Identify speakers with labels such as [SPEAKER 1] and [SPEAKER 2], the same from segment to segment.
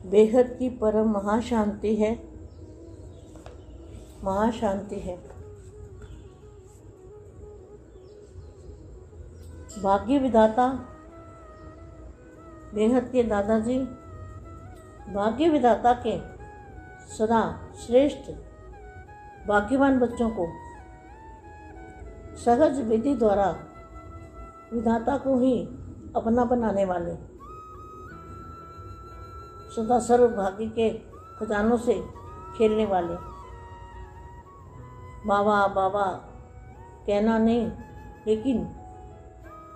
[SPEAKER 1] बेहद की परम महाशांति है, महाशांति है। भाग्य विधाता बेहद के दादाजी भाग्य विधाता के सदा श्रेष्ठ भाग्यवान बच्चों को सहज विधि द्वारा विधाता को ही अपना बनाने वाले, सदा सर्व भाग्य के खजानों से खेलने वाले, बाबा बाबा कहना नहीं लेकिन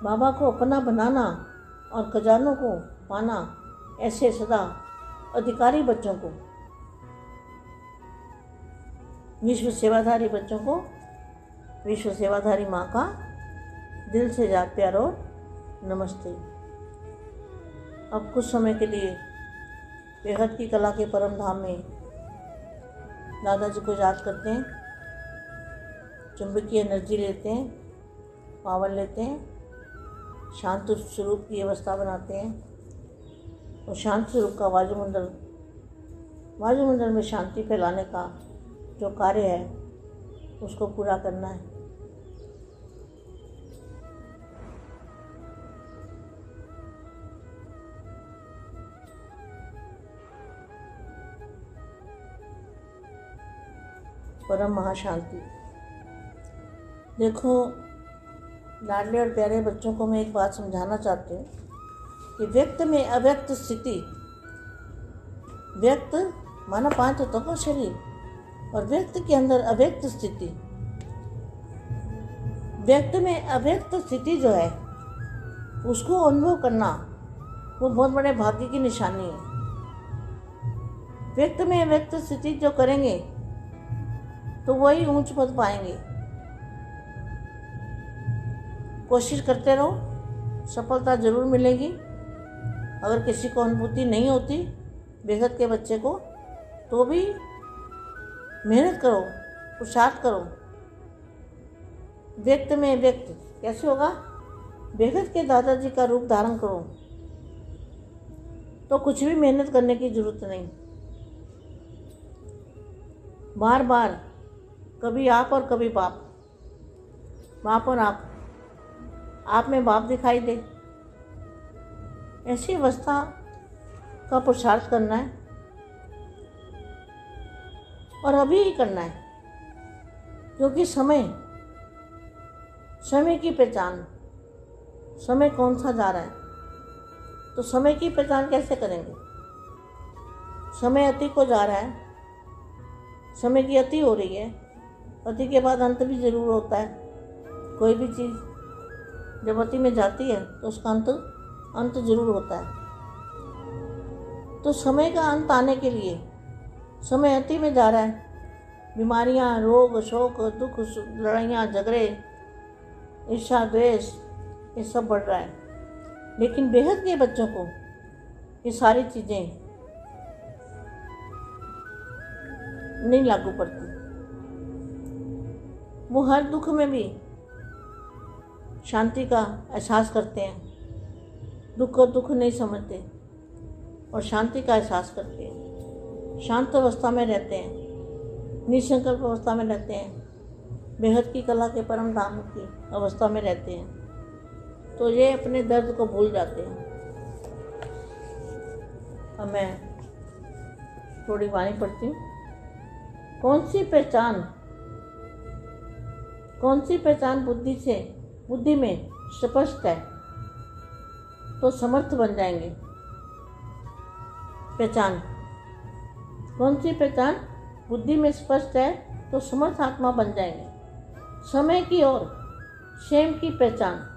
[SPEAKER 1] बाबा को अपना बनाना और खजानों को पाना, ऐसे सदा अधिकारी बच्चों को, विश्व सेवाधारी बच्चों को विश्व सेवाधारी माँ का दिल से याद प्यार और नमस्ते। अब कुछ समय के लिए बेहद की कला के परम धाम में दादाजी को याद करते हैं, चुंबकीय एनर्जी लेते हैं, पावर लेते हैं, शांत स्वरूप की अवस्था बनाते हैं और शांत स्वरूप का वायुमंडल में शांति फैलाने का जो कार्य है उसको पूरा करना है। परम महाशांति। देखो लाडले और प्यारे बच्चों को मैं एक बात समझाना चाहती हूँ कि व्यक्त में अव्यक्त स्थिति, व्यक्त माना 5 तत्वों का शरीर और व्यक्त के अंदर अव्यक्त स्थिति, व्यक्त में अव्यक्त स्थिति जो है उसको अनुभव करना वो बहुत बड़े भाग्य की निशानी है। व्यक्त में अव्यक्त स्थिति जो करेंगे तो वही ऊंच पद पाएंगे। कोशिश करते रहो, सफलता जरूर मिलेगी। अगर किसी को अनुभूति नहीं होती बेहद के बच्चे को, तो भी मेहनत करो, पुरुषार्थ करो। व्यक्त में व्यक्त कैसे होगा? बेहद के दादाजी का रूप धारण करो तो कुछ भी मेहनत करने की जरूरत नहीं। बार बार कभी आप और कभी बाप, बाप और आप में बाप दिखाई दे, ऐसी अवस्था का पुरुषार्थ करना है और अभी ही करना है। क्योंकि समय की पहचान, समय कौन सा जा रहा है तो समय की पहचान कैसे करेंगे? समय अति को जा रहा है, समय की अति हो रही है। अति के बाद अंत भी जरूर होता है। कोई भी चीज़ जब अति में जाती है तो उसका अंत जरूर होता है। तो समय का अंत आने के लिए समय अति में जा रहा है। बीमारियां, रोग, शोक, दुख, लड़ाइयाँ, झगड़े, ईर्ष्या, द्वेष, ये सब बढ़ रहा है। लेकिन बेहद के बच्चों को ये सारी चीज़ें नहीं लागू पड़ती। वो हर दुख में भी शांति का एहसास करते हैं, दुख को दुख नहीं समझते और शांति का एहसास करते हैं। शांत अवस्था में रहते हैं, निसंकल्प अवस्था में रहते हैं, बेहद की कला के परम धाम की अवस्था में रहते हैं। तो ये अपने दर्द को भूल जाते हैं। अब मैं थोड़ी वाणी पढ़ती हूँ। कौन सी पहचान बुद्धि में स्पष्ट है तो समर्थ बन जाएंगे। कौन सी पहचान बुद्धि में स्पष्ट है तो समर्थ आत्मा बन जाएंगे। समय की और क्षेम की पहचान,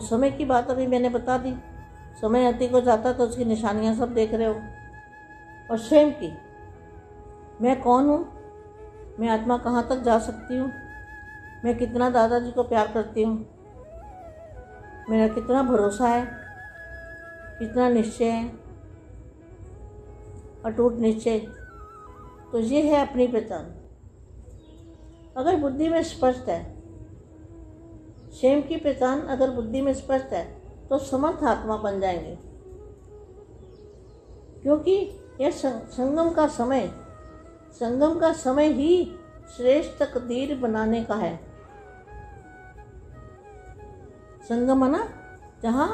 [SPEAKER 1] समय की बात अभी मैंने बता दी। समय अति को जाता तो उसकी निशानियां सब देख रहे हो। और क्षेम की, मैं कौन हूँ, मैं आत्मा कहाँ तक जा सकती हूँ, मैं कितना दादाजी को प्यार करती हूँ, मेरा कितना भरोसा है, कितना निश्चय है, अटूट निश्चय। तो ये है अपनी पहचान। अगर बुद्धि में स्पष्ट है स्वयं की पहचान अगर बुद्धि में स्पष्ट है तो समर्थ आत्मा बन जाएंगे, क्योंकि यह संगम का समय ही श्रेष्ठ तकदीर बनाने का है। संगम है ना, जहाँ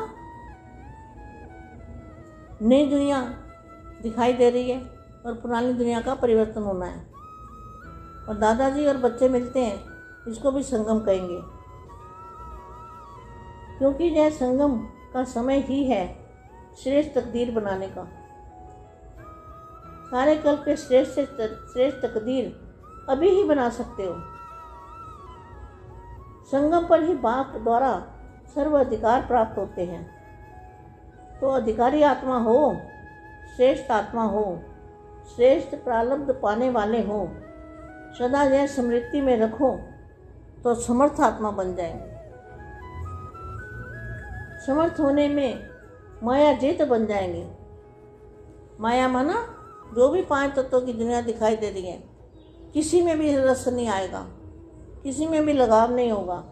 [SPEAKER 1] नई दुनिया दिखाई दे रही है और पुरानी दुनिया का परिवर्तन होना है, और दादाजी और बच्चे मिलते हैं, इसको भी संगम कहेंगे, क्योंकि यह संगम का समय ही है श्रेष्ठ तकदीर बनाने का। सारे कल्प के श्रेष्ठ तकदीर अभी ही बना सकते हो। संगम पर ही बाप द्वारा सर्व अधिकार प्राप्त होते हैं। तो अधिकारी आत्मा हो, श्रेष्ठ आत्मा हो, श्रेष्ठ प्रारब्ध पाने वाले हो, सदा यह स्मृति में रखो तो समर्थ आत्मा बन जाएंगे। समर्थ होने में माया जीत बन जाएंगे। माया माना जो भी 5 तत्वों की दुनिया दिखाई दे रही है, किसी में भी रस नहीं आएगा, किसी में भी लगाव नहीं होगा।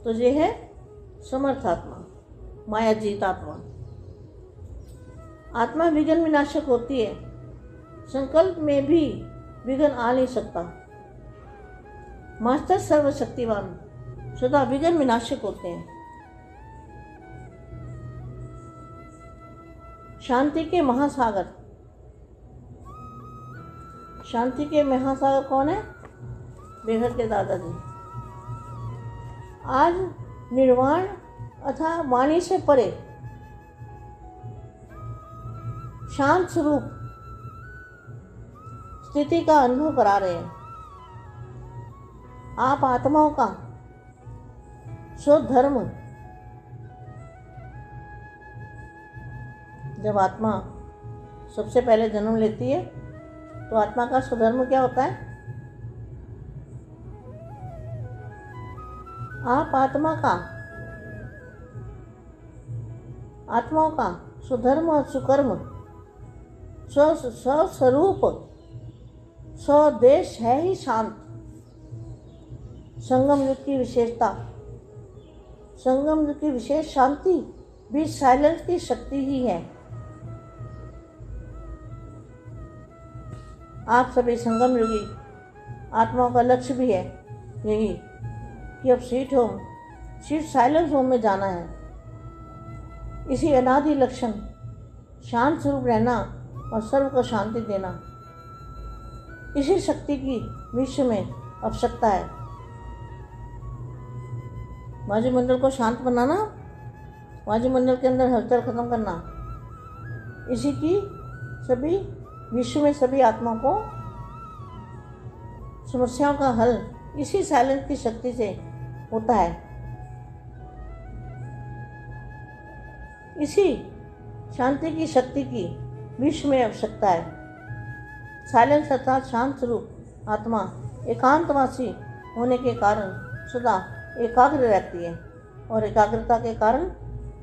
[SPEAKER 1] तो ये है समर्थ आत्मा, माया जीत आत्मा। आत्मा विघ्न विनाशक होती है, संकल्प में भी विघ्न आ नहीं सकता। मास्टर सर्वशक्तिवान सदा विघ्न विनाशक होते हैं। शांति के महासागर, शांति के महासागर कौन है? बेघर के दादाजी। आज निर्वाण अथवा वाणी से परे शांत स्वरूप स्थिति का अनुभव करा रहे हैं। आप आत्माओं का स्वधर्म, जब आत्मा सबसे पहले जन्म लेती है तो आत्मा का स्वधर्म क्या होता है? आप आत्माओं का स्वधर्म और सुकर्म, स्वस्वरूप, स्वदेश है ही शांत। संगम युग की विशेषता, संगम युग की विशेष शांति भी साइलेंस की शक्ति ही है। आप सभी संगम युगी आत्माओं का लक्ष्य भी है यही कि अब सीट साइलेंस होम में जाना है। इसी अनादि लक्षण शांत स्वरूप रहना और सर्व को शांति देना, इसी शक्ति की विश्व में आवश्यकता है। वायुमंडल को शांत बनाना, वायुमंडल के अंदर हलचल खत्म करना, इसी की सभी विश्व में सभी आत्माओं को समस्याओं का हल इसी साइलेंस की शक्ति से होता है। इसी शांति की शक्ति की विश्व में आवश्यकता है। साइलेंस अर्थात शांत स्वरूप आत्मा एकांतवासी होने के कारण सदा एकाग्र रहती है, और एकाग्रता के कारण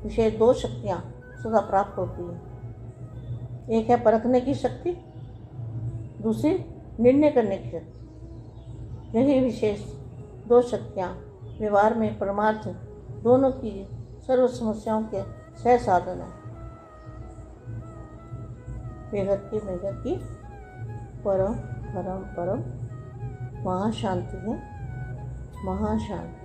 [SPEAKER 1] विशेष 2 शक्तियाँ सदा प्राप्त होती हैं। एक है परखने की शक्ति, दूसरी निर्णय करने की शक्ति। यही विशेष 2 शक्तियाँ व्यवहार में परमार्थ दोनों की सर्व समस्याओं के सह साधन है। बेहद की परम परम परम महाशांति है, महाशांति।